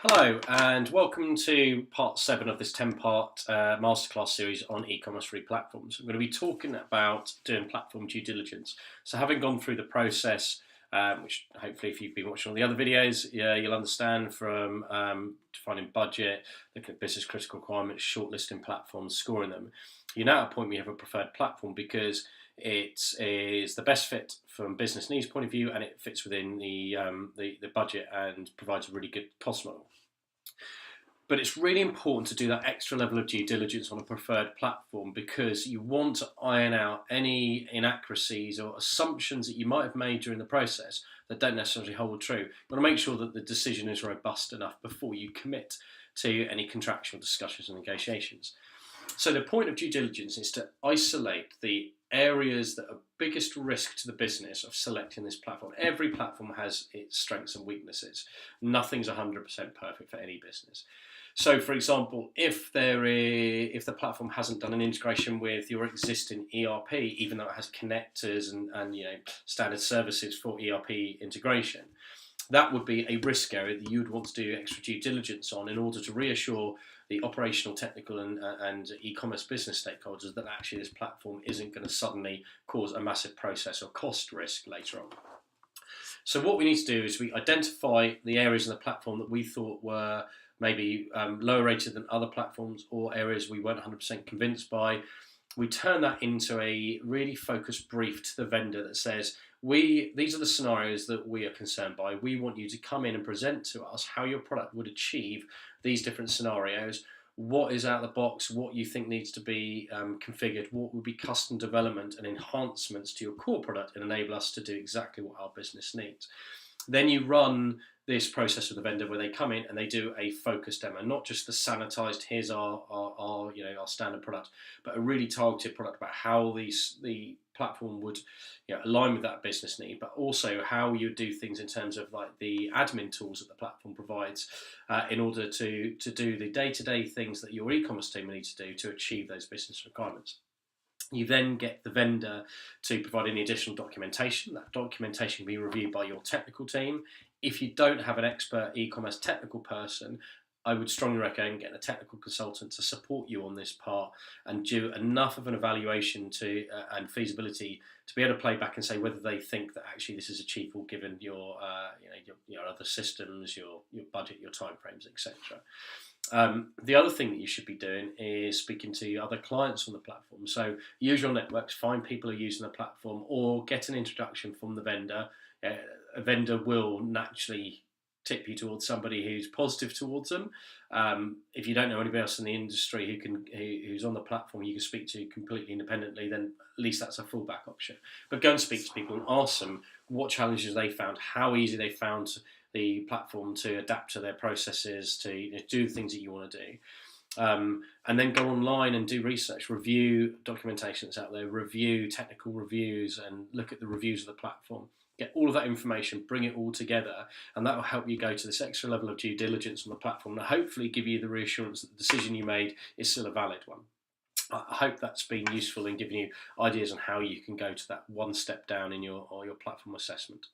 Hello and welcome to part 7 of this 10-part masterclass series on e-commerce replatforms. I'm going to be talking about doing platform due diligence. So having gone through the process, which hopefully if you've been watching all the other videos, you'll understand from defining budget, looking at business critical requirements, shortlisting platforms, scoring them. You're now at a point where you have a preferred platform because it is the best fit from business needs point of view, and it fits within the budget and provides a really good cost model. But it's really important to do that extra level of due diligence on a preferred platform because you want to iron out any inaccuracies or assumptions that you might have made during the process that don't necessarily hold true. You want to make sure that the decision is robust enough before you commit to any contractual discussions and negotiations. So the point of due diligence is to isolate the areas that are biggest risk to the business of selecting this platform. Every platform has its strengths and weaknesses. Nothing's 100% perfect for any business. So, for example, if the platform hasn't done an integration with your existing ERP, even though it has connectors and standard services for ERP integration, that would be a risk area that you would want to do extra due diligence on in order to reassure the operational, technical and e-commerce business stakeholders that actually this platform isn't going to suddenly cause a massive process or cost risk later on. So what we need to do is we identify the areas of the platform that we thought were maybe lower rated than other platforms or areas we weren't 100% convinced by. We turn that into a really focused brief to the vendor that says, these are the scenarios that we are concerned by. We want you to come in and present to us how your product would achieve these different scenarios, what is out of the box, what you think needs to be configured, what would be custom development and enhancements to your core product and enable us to do exactly what our business needs. Then you run this process with the vendor where they come in and they do a focus demo, not just the sanitized, here's our standard product, but a really targeted product about how the platform would align with that business need, but also how you do things in terms of like the admin tools that the platform provides in order to do the day-to-day things that your e-commerce team need to do to achieve those business requirements. You then get the vendor to provide any additional documentation. That documentation can be reviewed by your technical team. If you don't have an expert e-commerce technical person, I would strongly recommend getting a technical consultant to support you on this part and do enough of an evaluation and feasibility to be able to play back and say whether they think that actually this is achievable given your other systems, your budget, your timeframes, etc. The other thing that you should be doing is speaking to other clients on the platform. So use your networks, find people who are using the platform, or get an introduction from the vendor. A vendor will naturally tip you towards somebody who's positive towards them. If you don't know anybody else in the industry who's on the platform you can speak to completely independently, then at least that's a fallback option. But go and speak to people and ask them what challenges they found, how easy they found the platform to adapt to their processes, to do things that you want to do. And then go online and do research, review documentation that's out there, review technical reviews and look at the reviews of the platform. Get all of that information, bring it all together, and that will help you go to this extra level of due diligence on the platform and hopefully give you the reassurance that the decision you made is still a valid one. I hope that's been useful in giving you ideas on how you can go to that one step down in your platform assessment.